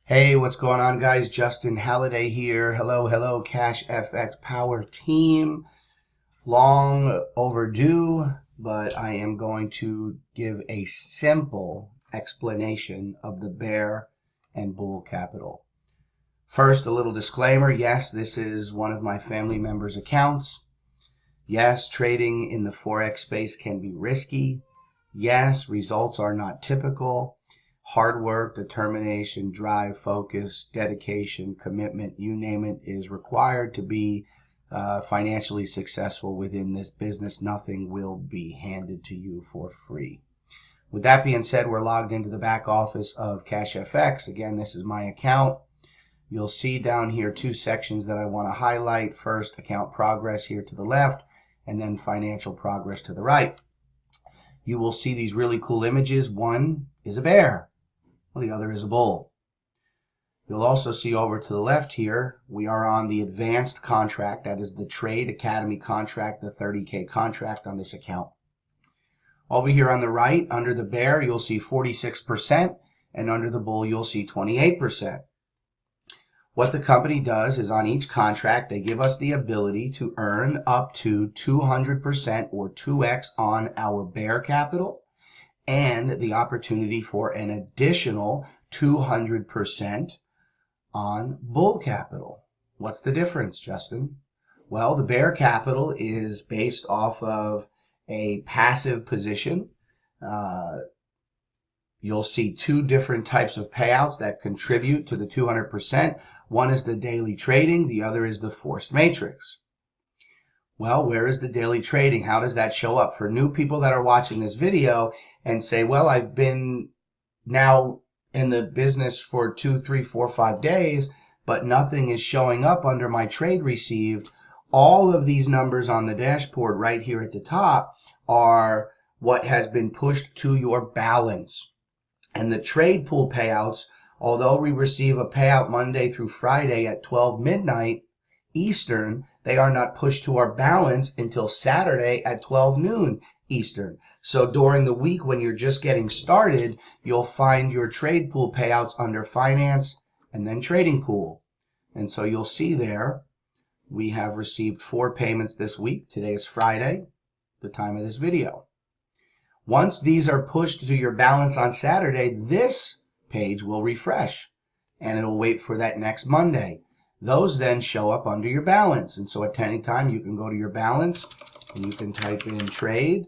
Hey, what's going on, guys? Justin Halliday here. Hello, CashFX Power Team. Long overdue, but I am going to give a simple explanation of the bear and bull capital. First, a little disclaimer. Yes, this is one of my family members' accounts. Yes, trading in the Forex space can be risky. Yes, results are not typical. Hard work, determination, drive, focus, dedication, commitment, you name it, is required to be financially successful within this business. Nothing will be handed to you for free. With that being said, we're logged into the back office of CashFX. Again, this is my account. You'll see down here two sections that I want to highlight. First, account progress here to the left, and then financial progress to the right. You will see these really cool images. One is a bear. Well, the other is a bull. You'll also see over to the left here, we are on the advanced contract. That is the Trade Academy contract, the 30K contract on this account. Over here on the right, under the bear, you'll see 46%, and under the bull, you'll see 28%. What the company does is on each contract, they give us the ability to earn up to 200% or 2x on our bear capital, and the opportunity for an additional 200% on bull capital. What's the difference, Justin? Well, the bear capital is based off of a passive position. You'll see two different types of payouts that contribute to the 200%. One is the daily trading, the other is the forced matrix. Well, where is the daily trading? How does that show up? For new people that are watching this video and say, well, I've been now in the business for 2, 3, 4, 5 days, but nothing is showing up under my trade received. All of these numbers on the dashboard right here at the top are what has been pushed to your balance. And the trade pool payouts, although we receive a payout Monday through Friday at 12 midnight Eastern, they are not pushed to our balance until Saturday at 12 noon Eastern. So during the week when you're just getting started, you'll find your trade pool payouts under finance and then trading pool. And so you'll see there, we have received 4 payments this week. Today is Friday, the time of this video. Once these are pushed to your balance on Saturday, this page will refresh and it'll wait for that next Monday. Those then show up under your balance. And so at any time you can go to your balance and you can type in trading,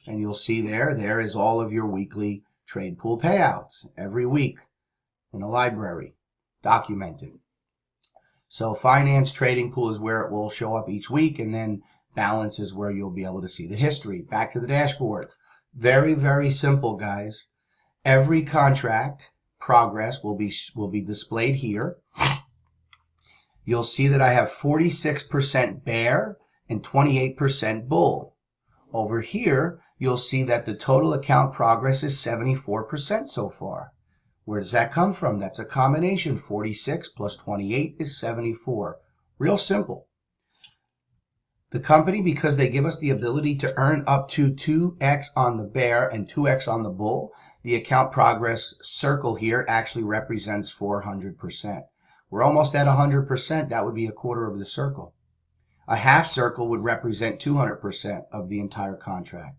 and you'll see there is all of your weekly trade pool payouts every week in a library, documented. So finance trading pool is where it will show up each week, and then balance is where you'll be able to see the history. Back to the dashboard. Very, very simple, guys. Every contract progress will be displayed here. You'll see that I have 46% bear and 28% bull. Over here, you'll see that the total account progress is 74% so far. Where does that come from? That's a combination. 46 plus 28 is 74. Real simple. The company, because they give us the ability to earn up to 2x on the bear and 2x on the bull, the account progress circle here actually represents 400%. We're almost at 100%. That would be a quarter of the circle. A half circle would represent 200% of the entire contract.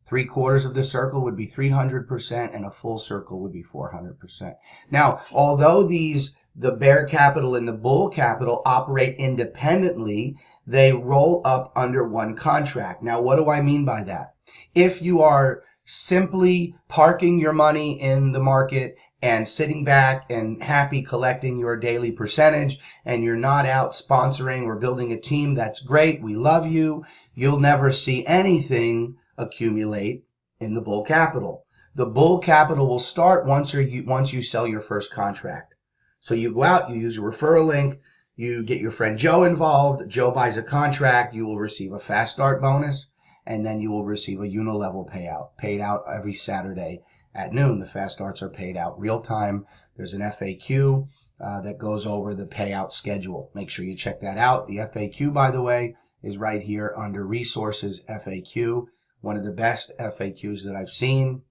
3/4 of the circle would be 300%, and a full circle would be 400%. Now, although the bear capital and the bull capital operate independently, they roll up under one contract. Now, what do I mean by that? If you are simply parking your money in the market and sitting back and happy collecting your daily percentage, and you're not out sponsoring or building a team, that's great. We love you. You'll never see anything accumulate in the bull capital. The bull capital will start once you sell your first contract. So you go out, you use your referral link, you get your friend Joe involved, Joe buys a contract, you will receive a fast start bonus, and then you will receive a unilevel payout, paid out every Saturday at noon. The fast starts are paid out real time. There's an FAQ that goes over the payout schedule. Make sure you check that out. The FAQ, by the way, is right here under resources FAQ. One of the best FAQs that I've seen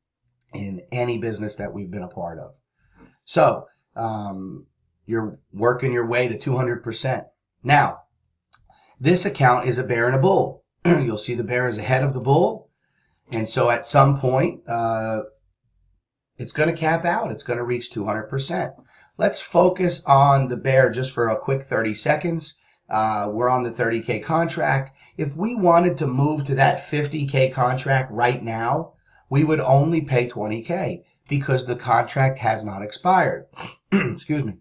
in any business that we've been a part of. So you're working your way to 200%. Now, this account is a bear and a bull. You'll see the bear is ahead of the bull. And so at some point, it's going to cap out. It's going to reach 200%. Let's focus on the bear just for a quick 30 seconds. We're on the 30K contract. If we wanted to move to that 50K contract right now, we would only pay 20K because the contract has not expired. Excuse me.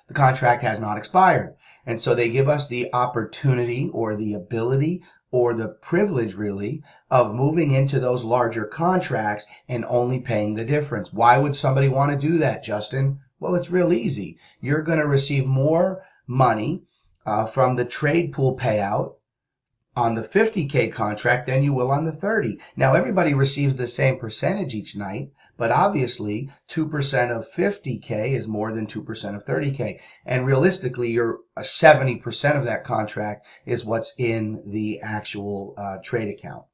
The contract has not expired. And so they give us the opportunity or the ability or the privilege, really, of moving into those larger contracts and only paying the difference. Why would somebody want to do that, Justin? Well, it's real easy. You're going to receive more money from the trade pool payout on the 50K contract than you will on the 30. Now, everybody receives the same percentage each night, but obviously 2% of 50K is more than 2% of 30K. And realistically, you're 70% of that contract is what's in the actual trade account.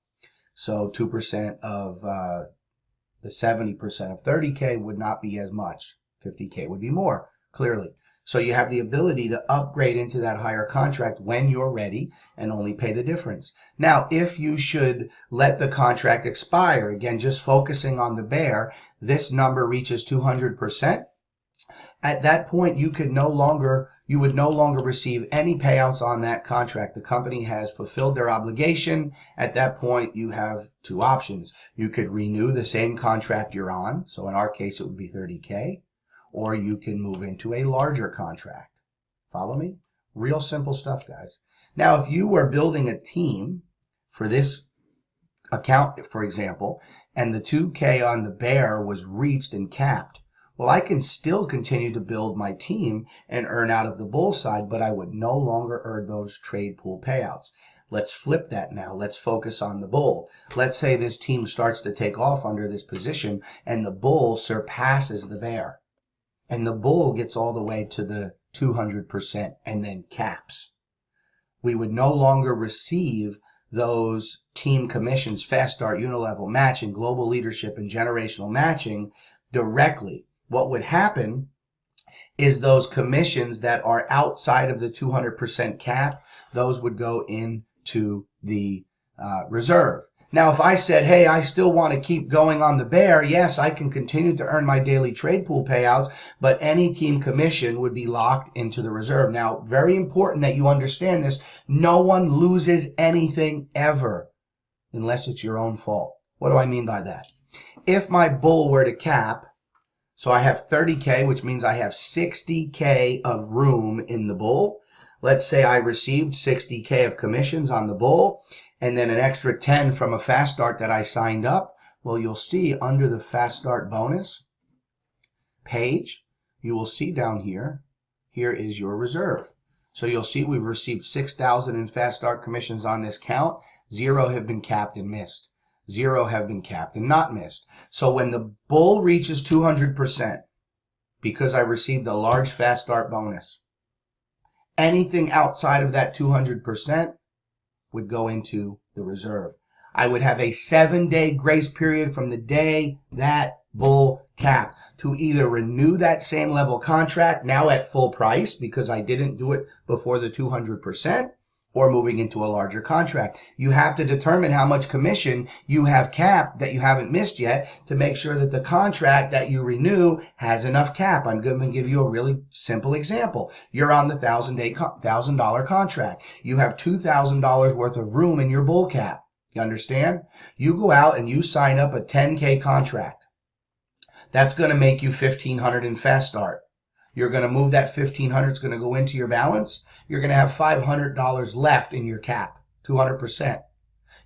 So 2% of the 70% of 30K would not be as much. 50K would be more, clearly. So you have the ability to upgrade into that higher contract when you're ready and only pay the difference. Now, if you should let the contract expire, again, just focusing on the bear, this number reaches 200%. At that point, you would no longer receive any payouts on that contract. The company has fulfilled their obligation. At that point, you have two options. You could renew the same contract you're on. So in our case, it would be 30K. Or you can move into a larger contract. Follow me? Real simple stuff, guys. Now, if you were building a team for this account, for example, and the 2K on the bear was reached and capped, well, I can still continue to build my team and earn out of the bull side, but I would no longer earn those trade pool payouts. Let's flip that now. Let's focus on the bull. Let's say this team starts to take off under this position and the bull surpasses the bear. And the bull gets all the way to the 200% and then caps. We would no longer receive those team commissions, fast start, unilevel matching, global leadership, and generational matching directly. What would happen is those commissions that are outside of the 200% cap, those would go into the reserve. Now, if I said, hey, I still want to keep going on the bear, yes, I can continue to earn my daily trade pool payouts, but any team commission would be locked into the reserve. Now, very important that you understand this. No one loses anything ever unless it's your own fault. What do I mean by that? If my bull were to cap, so I have 30K, which means I have 60K of room in the bull. Let's say I received 60K of commissions on the bull, and then an extra 10 from a fast start that I signed up. Well, you'll see under the fast start bonus page, you will see down here, here is your reserve. So you'll see we've received 6,000 in fast start commissions on this count. 0 have been capped and missed. 0 have been capped and not missed. So when the bull reaches 200%, because I received a large fast start bonus, anything outside of that 200% would go into the reserve. I would have a 7-day grace period from the day that bull capped to either renew that same level contract now at full price because I didn't do it before the 200%, or moving into a larger contract. You have to determine how much commission you have capped that you haven't missed yet to make sure that the contract that you renew has enough cap. I'm going to give you a really simple example. You're on the $1,000 contract. You have $2,000 worth of room in your bull cap. You understand? You go out and you sign up a 10K contract. That's going to make you $1,500 in fast start. You're going to move that $1,500, it's going to go into your balance. You're going to have $500 left in your cap, 200%.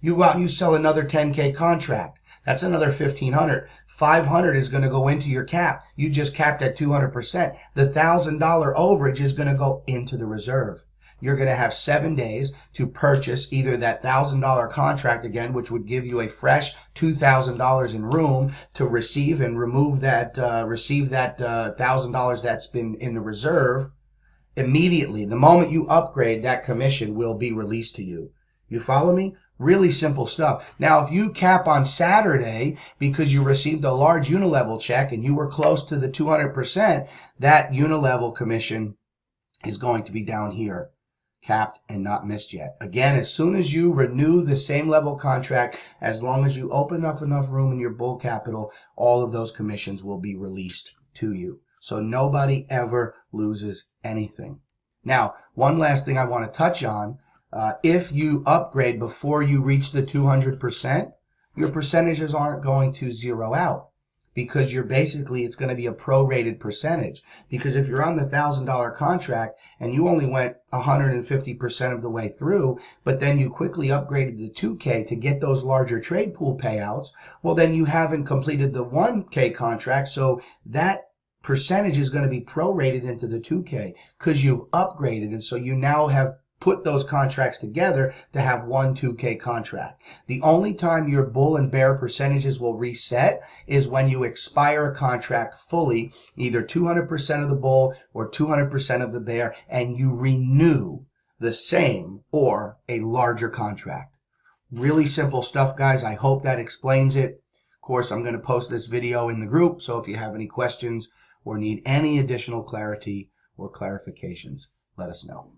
You go out and you sell another 10K contract. That's another $1,500. $500 is going to go into your cap. You just capped at 200%. The $1,000 overage is going to go into the reserve. You're going to have 7 days to purchase either that $1,000 contract again, which would give you a fresh $2,000 in room to receive and remove that, $1,000 that's been in the reserve immediately. The moment you upgrade, that commission will be released to you. You follow me? Really simple stuff. Now, if you cap on Saturday because you received a large unilevel check and you were close to the 200%, that unilevel commission is going to be down here, capped and not missed yet. Again, as soon as you renew the same level contract, as long as you open up enough room in your bull capital, all of those commissions will be released to you. So nobody ever loses anything. Now, one last thing I want to touch on. If you upgrade before you reach the 200%, your percentages aren't going to zero out, because it's going to be a prorated percentage. Because if you're on the $1,000 contract and you only went 150% of the way through, but then you quickly upgraded to 2K to get those larger trade pool payouts, well, then you haven't completed the 1K contract, so that percentage is going to be prorated into the 2K because you've upgraded, and so you now have put those contracts together to have one 2K contract. The only time your bull and bear percentages will reset is when you expire a contract fully, either 200% of the bull or 200% of the bear, and you renew the same or a larger contract. Really simple stuff, guys. I hope that explains it. Of course, I'm going to post this video in the group, so if you have any questions or need any additional clarity or clarifications, let us know.